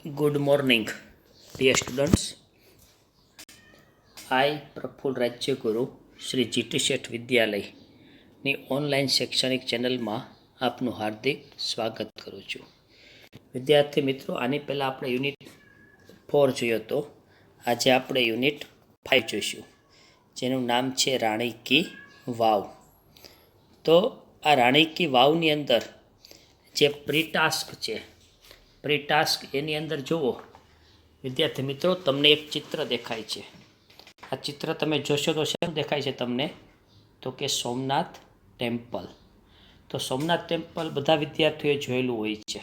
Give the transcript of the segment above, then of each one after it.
Good morning, dear students. I, Prafull Rajyaguru Shri GT Sheth વિદ્યાલયની online શૈક્ષણિક ચેનલમાં આપનું હાર્દિક સ્વાગત કરું છું. વિદ્યાર્થી મિત્રો, આની પહેલાં આપણે યુનિટ 4 જોયો હતો. આજે આપણે યુનિટ 5 જોઈશું, જેનું નામ છે રાણી કી વાવ. તો આ રાણી કી વાવની અંદર જે પ્રી-ટાસ્ક છે, પ્રી-ટાસ્ક એની અંદર જુઓ વિદ્યાર્થી મિત્રો, તમને એક ચિત્ર દેખાય છે. આ ચિત્ર તમે જોશો તો શું દેખાય છે તમને? તો કે સોમનાથ ટેમ્પલ. તો સોમનાથ ટેમ્પલ બધા વિદ્યાર્થીઓએ જોયેલું હોય છે.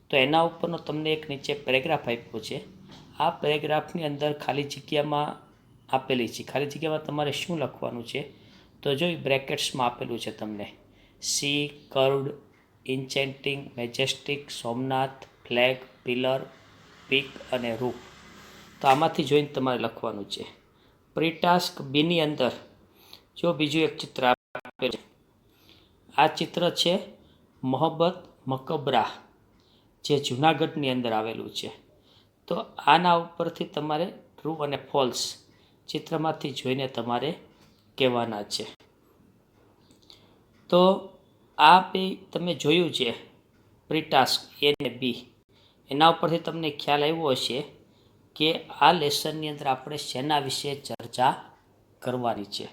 તો એના ઉપરનો તમને એક નીચે પેરેગ્રાફ આપ્યો છે. આ પેરેગ્રાફની અંદર ખાલી જગ્યામાં આપેલી છે. ખાલી જગ્યામાં તમારે શું લખવાનું છે? તો જો બ્રેકેટ્સમાં આપેલું છે તમને: sea, curved, enchanting, majestic, Somnath, flag, pillar, peak અને રૂફ. તો આમાંથી જોઈને તમારે લખવાનું છે. પ્રી-ટાસ્ક બીની અંદર જો બીજું એક ચિત્ર આપેલું છે. આ ચિત્ર છે મોહબ્બત મકબરા, જે જૂનાગઢની અંદર આવેલું છે. તો આના ઉપરથી તમારે ટ્રુ અને ફોલ્સ ચિત્રમાંથી જોઈને તમારે કહેવાના છે. તો આ બે તમે જોયું છે, પ્રી-ટાસ્ક એ અને બી. એના ઉપરથી તમને ખ્યાલ આવ્યો હશે કે આ લેસનની અંદર આપણે શેના વિશે ચર્ચા કરવાની છે.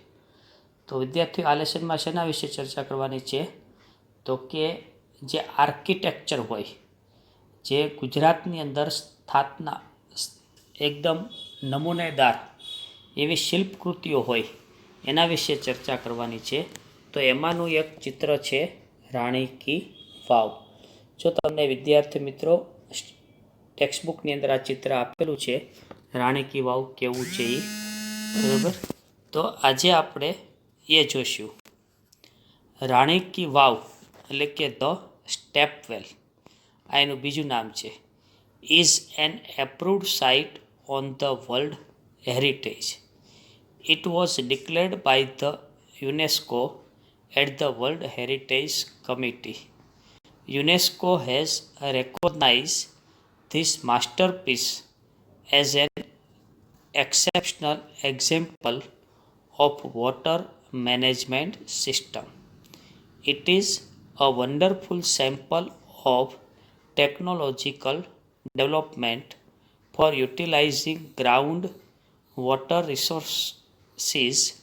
તો વિદ્યાર્થીઓ, આ લેસનમાં શેના વિશે ચર્ચા કરવાની છે? તો કે જે આર્કિટેક્ચર હોય, જે ગુજરાતની અંદર સ્થાપના એકદમ નમૂનેદાર એવી શિલ્પકૃતિઓ હોય, એના વિશે ચર્ચા કરવાની છે. તો એમાંનું એક ચિત્ર છે રાણી કી વાવ. જો તમને વિદ્યાર્થી મિત્રો ટેક્સ્ટબુકની અંદર આ ચિત્ર આપેલું છે, રાણી કી વાવ કેવું છે એ, બરાબર. તો આજે આપણે એ જોઈશું. રાણી કી વાવ એટલે કે ધ સ્ટેપવેલ, આ એનું બીજું નામ છે. Is an approved site on the World Heritage. It was declared by the UNESCO at the World Heritage Committee. UNESCO has recognized this masterpiece as an exceptional example of water management system. It is a wonderful sample of technological development for utilizing ground water resources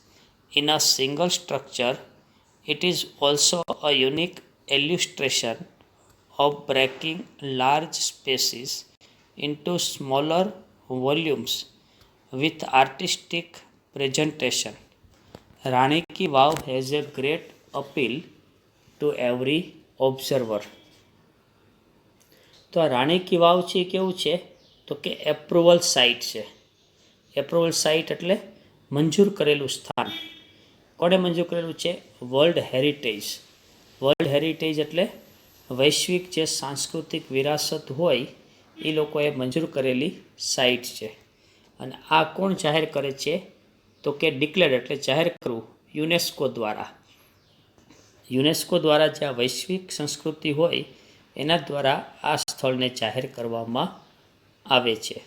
in a single structure. It is also a unique illustration of breaking large spaces into smaller volumes with artistic presentation. Rani Ki Vav has a great appeal to every observer. તો આ રાણી કી વાવ છે એ કેવું છે? તો કે approval site છે. Approval site એટલે મંજૂર કરેલું સ્થાન. કોણે મંજૂર કરેલું છે? World heritage. વર્લ્ડ હેરિટેજ એટલે વૈશ્વિક જે સાંસ્કૃતિક વિરાસત હોય એ લોકોએ મંજૂર કરેલી સાઇટ છે. અને આ કોણ જાહેર કરે છે? તો કે ડિક્લેર્ડ એટલે જાહેર કરવું, યુનેસ્કો દ્વારા. યુનેસ્કો દ્વારા જે આ વૈશ્વિક સંસ્કૃતિ હોય એના દ્વારા આ સ્થળને જાહેર કરવામાં આવે છે.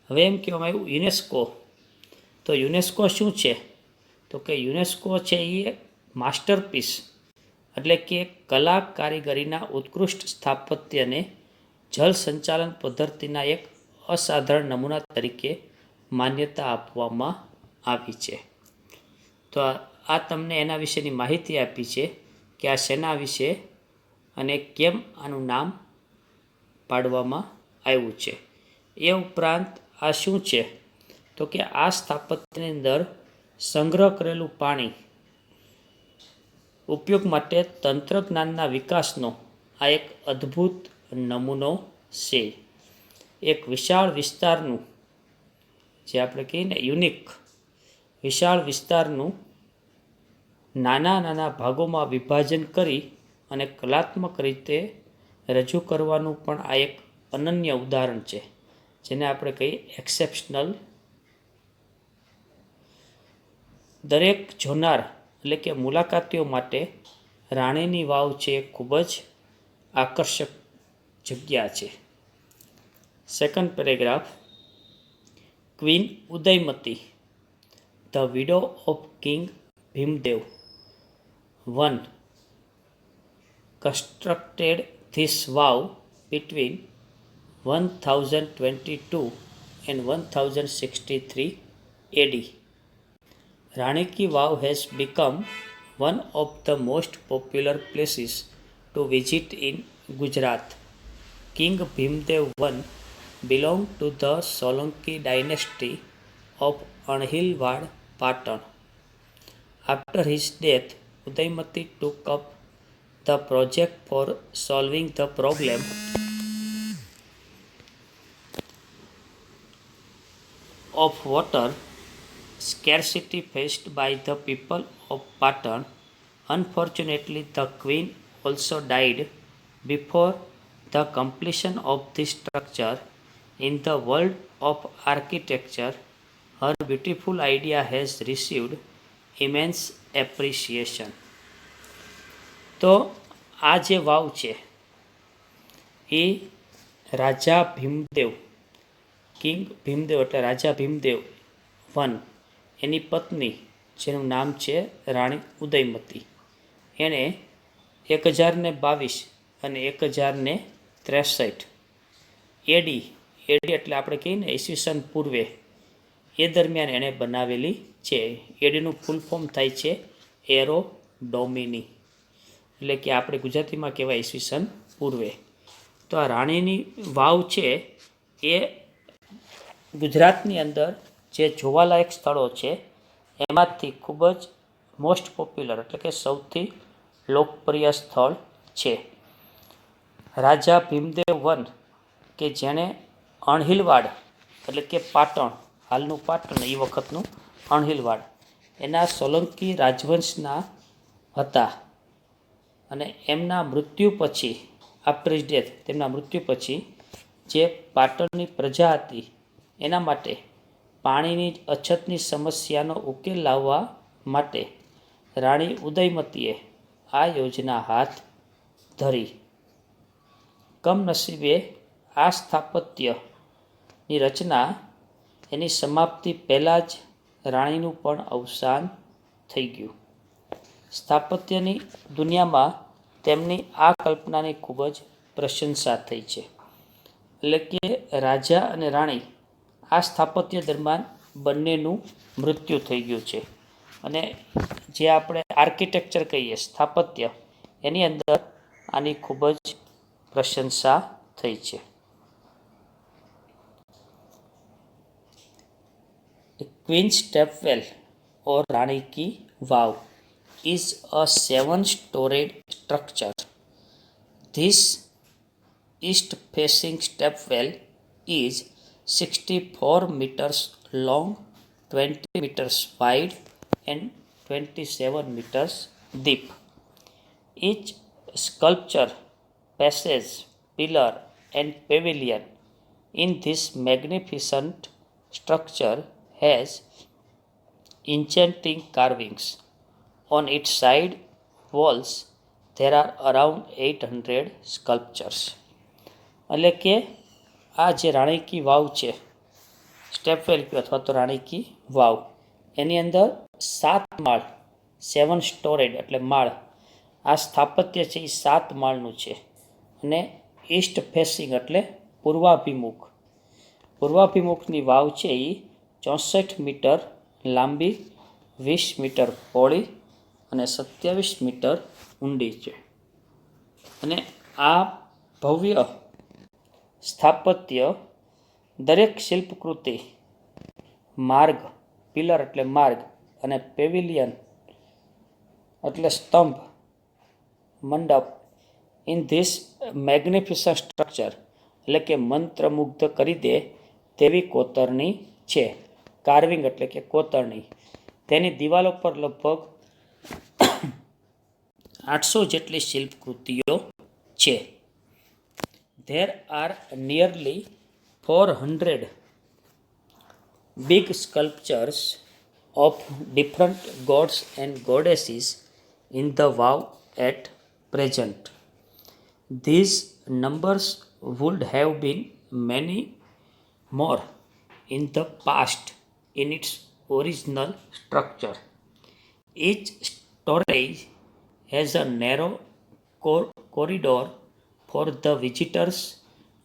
હવે એમ કહેવામાં આવ્યું યુનેસ્કો. તો યુનેસ્કો શું છે? તો કે યુનેસ્કો છે એ માસ્ટરપીસ એટલે કે કલા કારીગરીના ઉત્કૃષ્ટ સ્થાપત્યને જલ સંચાલન પદ્ધતિના એક અસાધારણ નમૂના તરીકે માન્યતા આપવામાં આવી છે. તો આ તમને એના વિશેની માહિતી આપી છે કે આ શેના વિશે અને કેમ આનું નામ પાડવામાં આવ્યું છે. એ ઉપરાંત આ શું છે? તો કે આ સ્થાપત્યની અંદર સંગ્રહ કરેલું પાણી ઉપયોગ માટે તંત્રજ્ઞાનના વિકાસનો આ એક અદ્ભુત નમૂનો છે. એક વિશાળ વિસ્તારનું, જે આપણે કહીએ ને યુનિક, વિશાળ વિસ્તારનું નાના નાના ભાગોમાં વિભાજન કરી અને કલાત્મક રીતે રજૂ કરવાનું પણ આ એક અનન્ય ઉદાહરણ છે, જેને આપણે કહીએ એક્સેપ્શનલ. દરેક જોનાર એટલે કે મુલાકાતીઓ માટે રાણીની વાવ છે ખૂબ જ આકર્ષક જગ્યા છે. Second paragraph. Queen Udaymati, the widow of King Bhimdev I, constructed this vow between 1022 and 1063 AD. Rani Ki Vav has become one of the most popular places to visit in Gujarat. King Bhimdev I belonged to the Solanki dynasty of Anhilwad, Patan. After his death, Udaymati took up the project for solving the problem of water scarcity faced by the people of Patan. Unfortunately, the queen also died before the completion of this structure. In the world of architecture, her beautiful idea has received immense appreciation. તો આ જે વાવ છે એ રાજા Bhimdev, king Bhimdev એટલે રાજા Bhimdev one, એની પત્ની જેનું નામ છે રાણી ઉદયમતી, એણે 1022 અને 1063 એડી, એડી એટલે આપણે કહીએ ને ઈસવીસન પૂર્વે, એ દરમિયાન એણે બનાવેલી છે. એડીનું ફૂલ ફોર્મ થાય છે એરો ડોમિની, એટલે કે આપણે ગુજરાતીમાં કહેવાય ઈસવીસન પૂર્વે. તો આ રાણીની વાવ છે એ ગુજરાતની અંદર જે જોવાલાયક સ્થળો છે એમાંથી ખૂબ જ મોસ્ટ પોપ્યુલર એટલે કે સૌથી લોકપ્રિય સ્થળ છે. રાજા ભીમદેવ વન કે જેણે અણહિલવાડ એટલે કે પાટણ, હાલનું પાટણ એ વખતનું અણહિલવાડ, એના સોલંકી રાજવંશના હતા અને એમના મૃત્યુ પછી, આફ્ટર હિઝ ડેથ, તેમના મૃત્યુ પછી જે પાટણની પ્રજા હતી એના માટે પાણીની અછતની સમસ્યાનો ઉકેલ લાવવા માટે રાણી ઉદયમતીએ આ યોજના હાથ ધરી. કમનસીબે આ સ્થાપત્યની રચના એની સમાપ્તિ પહેલાં જ રાણીનું પણ અવસાન થઈ ગયું. સ્થાપત્યની દુનિયામાં તેમની આ કલ્પનાની ખૂબ જ પ્રશંસા થઈ છે. એટલે કે રાજા અને રાણી આ સ્થાપત્ય દરમિયાન બંનેનું મૃત્યુ થઈ ગયું છે અને જે આપણે આર્કિટેક્ચર કહીએ સ્થાપત્ય, એની અંદર આની ખૂબ જ પ્રશંસા થઈ છે. Queen stepwell or Rani Ki Vav is a 7-storied structure. This east-facing stepwell is 64 meters long, 20 meters wide and 27 meters deep. Each sculpture, passage, pillar and pavilion in this magnificent structure has enchanting carvings. On its side walls there are around 800 sculptures. એટલે કે આ જે રાણી કી વાવ છે, stepwell અથવા તો રાણી કી વાવ, એની અંદર 7 માળ, 7 stored એટલે માળ, આ સ્થાપત્ય છે એ 7 માળનું છે અને ઈસ્ટ ફેસિંગ એટલે પૂર્વાભિમુખ, પૂર્વાભિમુખની વાવ છે એ 64 મીટર લાંબી, 20 મીટર પહોળી અને 27 મીટર ઊંડી છે. અને આ ભવ્ય સ્થાપત્ય દરેક શિલ્પકૃતિ, માર્ગ, પિલર એટલે માર્ગ અને પેવિલિયન એટલે સ્તંભ, મંડપ, ઇન ધીસ મેગ્નિફિસન્ટ સ્ટ્રક્ચર એટલે કે મંત્રમુગ્ધ કરી દે તેવી કોતરણી છે. કાર્વિંગ એટલે કે કોતરણી. તેની દિવાલો પર લગભગ 800 જેટલી શિલ્પકૃતિઓ છે. There are nearly 400 big sculptures of different gods and goddesses in the Vav at present. These numbers would have been many more in the past in its original structure. Each storage has a narrow corridor for the visitors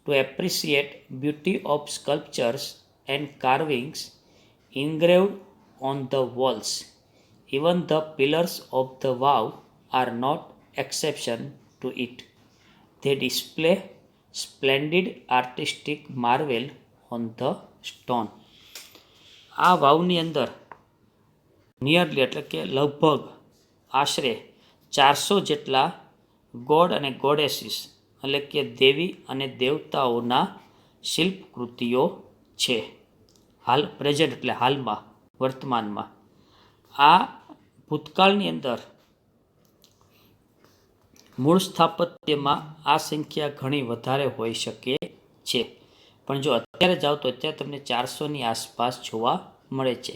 to appreciate beauty of sculptures and carvings engraved on the walls. Even the pillars of the vow are not exception to it. They display splendid artistic marvel on the stone. આ વાવની અંદર nearly એટલે કે લગભગ આશરે 400 જેટલા God અને goddesses એટલે કે દેવી અને દેવતાઓના શિલ્પકૃતિઓ છે. હાલ પ્રેઝન્ટ એટલે હાલમાં વર્તમાનમાં આ ભૂતકાળની અંદર મૂળ સ્થાપત્યમાં આ સંખ્યા ઘણી વધારે હોઈ શકે છે, પણ જો અત્યારે જાઓ તો અત્યારે તમને 400ની આસપાસ જોવા મળે છે.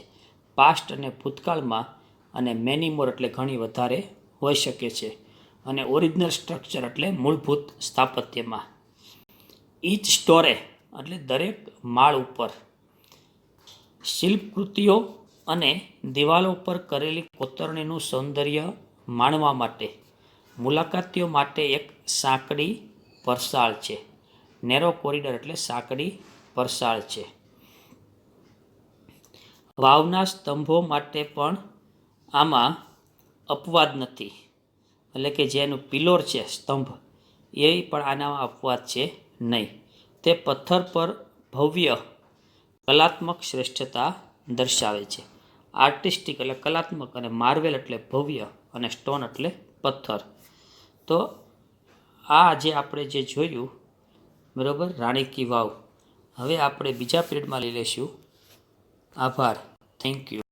પાસ્ટ અને ભૂતકાળમાં અને મેની મોર એટલે ઘણી વધારે હોઈ શકે છે. અને ઓરિજિનલ સ્ટ્રક્ચર એટલે મૂળભૂત સ્થાપત્યમાં ઈચ સ્ટોરે એટલે દરેક માળ ઉપર શિલ્પકૃતિઓ અને દિવાલો પર કરેલી કોતરણીનું સૌંદર્ય માણવા માટે મુલાકાતીઓ માટે એક સાંકડી પરસાળ છે. નેરો કોરિડોર એટલે સાંકડી પરસાળ છે. વાવના સ્તંભો માટે પણ આમાં અપવાદ નથી, એટલે કે જેનું પિલોર છે સ્તંભ એ પણ આનામાં અપવાદ છે નહીં. તે પથ્થર પર ભવ્ય કલાત્મક શ્રેષ્ઠતા દર્શાવે છે. આર્ટિસ્ટિક એટલે કલાત્મક અને માર્વેલ એટલે ભવ્ય અને સ્ટોન એટલે પથ્થર. તો આ જે આપણે જે જોયું બરાબર રાણી કી વાવ, હવે આપણે બીજા પીરિયડમાં લઈ લઈશું. આભાર. Thank you.